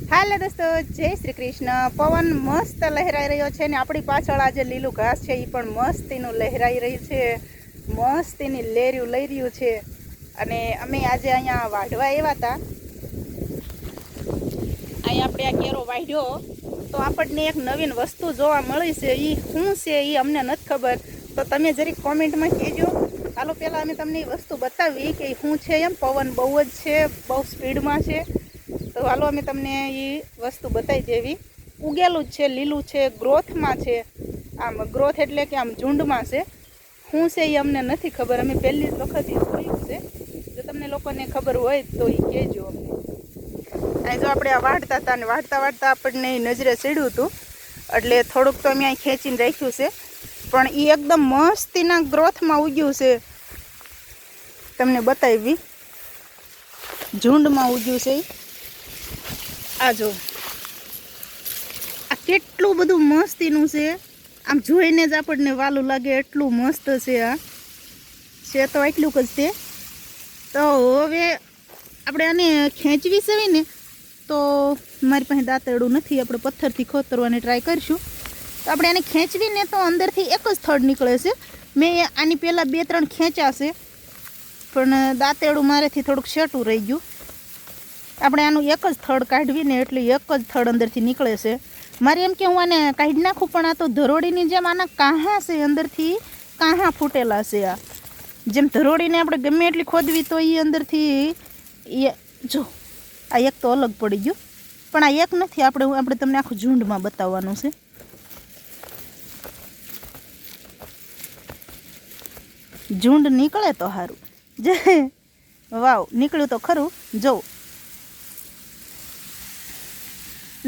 હાલો દોસ્તો, જય શ્રી કૃષ્ણ। પવન મસ્ત લહેરાઈ રહ્યો છે ને આપણી પાછળ આ જે લીલું ઘાસ છે એ પણ મસ્તીનું લહેરાઈ રહ્યું છે, મસ્તીની લેર્યું લઈ રહ્યું છે। અને અમે આજે અહીંયા વાઢવા આવ્યા હતા। અહીંયા આપણે આ કેરો વાઢ્યો તો આપણને એક નવીન વસ્તુ જોવા મળી છે। એ શું છે એ અમને નથી ખબર, તો તમે જરીક કોમેન્ટમાં કહેજો। હાલો પહેલાં અમે તમને એ વસ્તુ બતાવી કે શું છે। એમ પવન બહુ જ છે, બહુ સ્પીડમાં છે। તો હાલો અમે તમને એ વસ્તુ બતાવી દેવી। ઉગેલું જ છે, લીલું છે, ગ્રોથમાં છે। આમ ગ્રોથ એટલે કે આમ ઝુંડમાં છે। શું છે એ અમને નથી ખબર, અમે પહેલી જ વખત એ જોયું છે। જો તમને લોકોને ખબર હોય તો એ કહેજો અમને। અહીં જો આપણે આ વાઢતા હતા ને વાઢતા વાઢતા આપણને એ નજરે ચડ્યું હતું, એટલે થોડુંક તો અમે અહીં ખેંચીને રાખ્યું છે, પણ એ એકદમ મસ્તીના ગ્રોથમાં ઉગ્યું છે। તમને બતાવી ઝુંડમાં ઉગ્યું છે। આ જો આ કેટલું બધું મસ્તીનું છે, આમ જોઈને જ આપણને વાલું લાગે એટલું મસ્ત છે। આ છે તો એટલું જ છે। તો હવે આપણે આને ખેંચવી છે ને, તો મારી પાસે દાંતરડું નથી, આપણે પથ્થરથી ખોતરવાની ટ્રાય કરીશું। તો આપણે આને ખેંચવીને તો અંદરથી એક જ થડ નીકળે છે। મેં આની પહેલાં 2-3 ખેંચ્યા છે, પણ દાંતરડું મારેથી થોડુંક છેટું રહી ગયું। આપણે આનું એક જ થડ કાઢવીને એટલે એક જ થડ અંદરથી નીકળે છે। મારે એમ કે હું આને કાઢી નાખું, પણ આ તો ધરોડીની જેમ આના કાંહા છે, અંદરથી કાંહા ફૂટેલા છે। આ જેમ ધરોડીને આપણે ગમે એટલી ખોદવી તો એ અંદરથી એ જો આ એક તો અલગ પડી ગયું, પણ આ એક નથી, આપણે તમને આખું ઝુંડમાં બતાવવાનું છે। ઝુંડ નીકળે તો સારું, જે વાવ નીકળ્યું તો ખરું।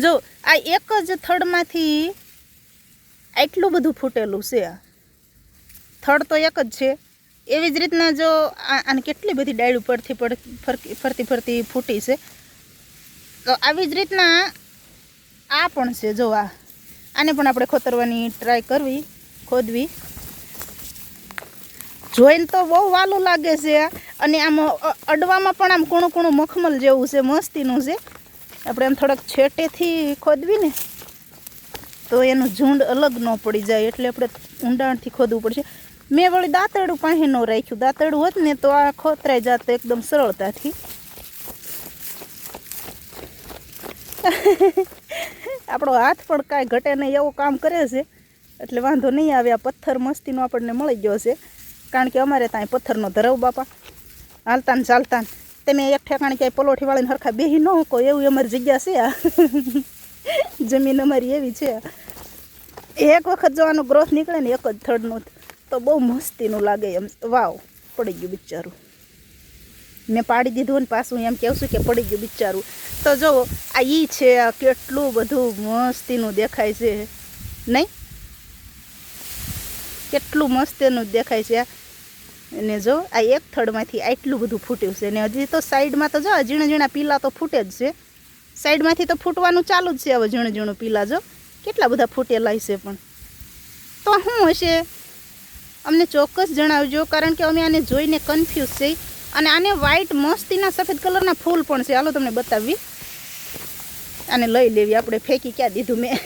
જો આ એક જ થડમાંથી આટલું બધું ફૂટેલું છે। આ થડ તો એક જ છે, એવી જ રીતના જો આને કેટલી બધી ડાળીઓ ફરતી ફરતી ફૂટી છે, તો આવી જ રીતના આ પણ છે। જો આને પણ આપણે ખોતરવાની ટ્રાય કરવી, ખોદવી। જોઈને તો બહુ વાલું લાગે છે, અને આમ અડવામાં પણ આમ કૂણું કૂણું મખમલ જેવું છે, મસ્તીનું છે। આપણે આમ થોડાક છેટેથી ખોદવી ને તો એનું ઝુંડ અલગ ન પડી જાય, એટલે આપણે ઊંડાણથી ખોદવું પડશે। મેં વળી દાંતરડું પાસે ન રાખ્યું, દાંતરડું હોત ને તો આ ખોતરાઈ જાત એકદમ સરળતાથી। આપણો હાથ પણ કાંઈ ઘટે નહીં એવું કામ કરે છે, એટલે વાંધો નહીં આવે। આ પથ્થર મસ્તીનો આપણને મળી ગયો છે, કારણ કે અમારે ત્યાં પથ્થરનો ધરાવ બાપા, હાલતા ને ચાલતા તમે એક ઠેકાણે ક્યાંય પલોઠી વાળીને હરખા બેહી ન કહો એવી અમારી જગ્યા છે। આ જમીન અમારી એવી છે। એક વખત જો આનો ગ્રોથ નીકળે ને એક જ થડનું તો બહુ મસ્તીનું લાગે એમ। વાવ પડી ગયું બિચારું, મેં પાડી દીધું ને પાછું એમ કહું છું કે પડી ગયું બિચારું। તો જો આ ઈ છે, આ કેટલું બધું મસ્તીનું દેખાય છે નહીં, કેટલું મસ્તીનું દેખાય છે। અને જો આ એક થડમાંથી આટલું બધું ફૂટ્યું છે, ને હજી તો સાઈડમાં તો જો ઝીણા ઝીણા પીલા તો ફૂટે જ છે, સાઈડમાંથી તો ફૂટવાનું ચાલુ જ છે। હવે ઝીણું ઝીણું પીલા જો કેટલા બધા ફૂટેલા છે, પણ તો શું હશે અમને ચોક્કસ જણાવજો, કારણ કે અમે આને જોઈને કન્ફ્યુઝ છે। અને આને વ્હાઈટ મસ્તીના સફેદ કલરના ફૂલ પણ છે, હાલો તમને બતાવી। આને લઈ લેવી આપણે, ફેંકી ક્યાં દીધું મેં।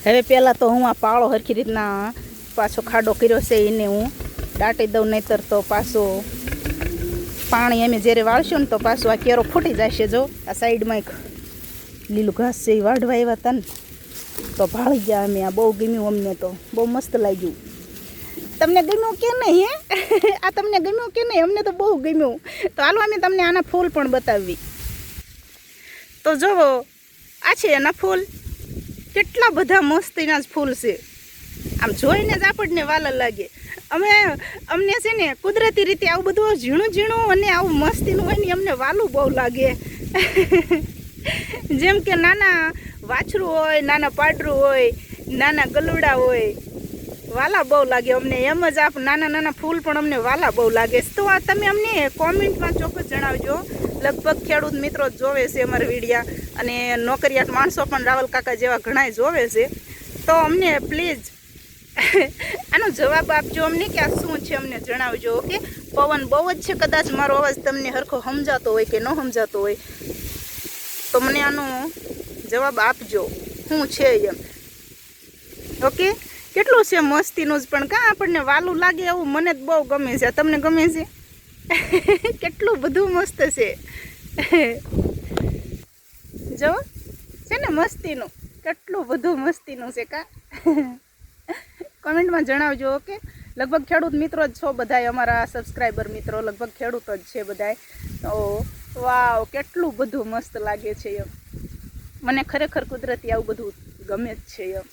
હવે પહેલાં તો હું આ પાળો સરખી રીતના પાછો ખાડો કર્યો છે એને હું દાટી દઉં, નહીંતર તો પાછો પાણી અમે જ્યારે વાળશું ને તો પાછું આ કેરો ફૂટી જશે। જો આ સાઈડમાં એક લીલું ઘાસ છે એ વાઢવા આવ્યા હતા ને તો ભાળી ગયા અમે। આ બહુ ગમ્યું અમને, તો બહુ મસ્ત લાગ્યું। તમને ગમ્યું કે નહીં? આ તમને ગમ્યું કે નહીં? અમને તો બહુ ગમ્યું। તો હાલો અમે તમને આના ફૂલ પણ બતાવી। તો જુઓ આ છે એના ફૂલ, કેટલા બધા મસ્તીના જ ફૂલ છે, આમ જોઈને જ આપણને વાલા લાગે। અમને છે ને કુદરતી રીતે આવું બધું ઝીણું ઝીણું અને આવું મસ્તીનું હોય ને અમને વાલું બહુ લાગે। જેમ કે નાના વાછરું હોય, નાના પાડરું હોય, નાના ગલુડા હોય, વાલા બહુ લાગે અમને। એમ જ નાના નાના ફૂલ પણ અમને વાલા બહુ લાગે। તો આ તમે અમને કોમેન્ટમાં ચોક્કસ જણાવજો। લગભગ ખેડૂત મિત્રો જોવે છે અમારા વિડીયા, અને નોકરિયાત માણસો પણ રાવલ કાકા જેવા ઘણાય જોવે છે। તો અમને પ્લીઝ આનો જવાબ આપજો અમને કે આ શું છે, અમને જણાવજો। ઓકે, પવન બહુ જ છે, કદાચ મારો અવાજ તમને હરખો સમજાતો હોય કે ન સમજાતો હોય તો મને આનો જવાબ આપજો શું છે એમ. ઓકે, કેટલું છે મસ્તીનું જ પણ કાં આપણને વાલું લાગે એવું મને જ બહુ ગમે છે. તમને ગમે છે? કેટલું બધું મસ્ત છે. જો છે ને મસ્તીનું, કેટલું બધું મસ્તીનું છે કાં. કમેન્ટમાં જણાવજો. ઓકે, લગભગ ખેડૂત મિત્રો જ છો બધાય, અમારા સબસ્ક્રાઈબર મિત્રો લગભગ ખેડૂત જ છે બધાય. તો વાવ, કેટલું બધું મસ્ત લાગે છે એમ. મને ખરેખર કુદરતી આવું બધું ગમે જ છે એમ.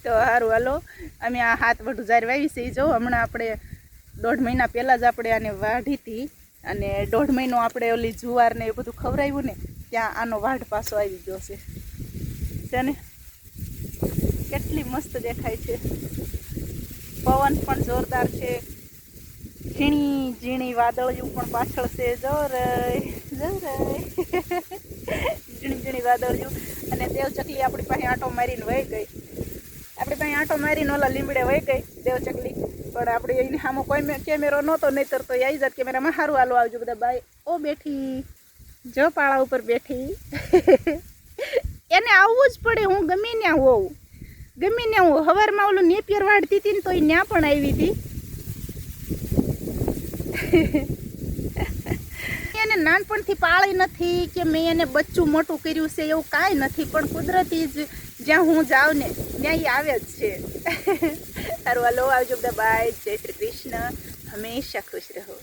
તો સારું, હાલો અમે આ હાથ વઢું જાર વાવી છે. જો હમણાં આપણે 1.5 મહિના પહેલાં જ આપણે આને વાઢી હતી, અને 1.5 મહિનો આપણે ઓલી જુવાર ને એ બધું ખવડાવ્યું ને ત્યાં આનો વાઢ પાછો આવી ગયો છે ને. કેટલી મસ્ત દેખાય છે. પવન પણ જોરદાર છે. ઝીણી ઝીણી વાદળિયું પણ પાછળ છે. ઝીણી ઝીણી વાદળિયું. અને દેવચકલી આપણી પાસે આંટો મારીને વહી ગઈ. આપણી પાસે આંટો મારીને ઓલા લીમડે વહી ગઈ દેવચકલી. પણ આપણે એની સામે કોઈ કેમેરો નહોતો, નહીતર તો આવી જાત કેમેરામાં. સારું, હાલો આવજો બધા, બાય. ઓ બેઠી, જો પાળા ઉપર બેઠી. એને આવવું જ પડે, હું ગમે ત્યાં હોઉં, ગમે ત્યાં હું. સવારમાં ઓલું નેપિયર વાળતી હતી ને તો એ ત્યાં પણ આવી હતી. એને નાનપણથી પાળી નથી કે મેં એને બચ્ચું મોટું કર્યું છે, એવું કાંઈ નથી. પણ કુદરતી જ જ્યાં હું જાઉં ને ત્યાં એ આવે જ છે. સારું, હાલો આવજો બધા, બાય. જય શ્રી કૃષ્ણ. હંમેશા ખુશ રહો.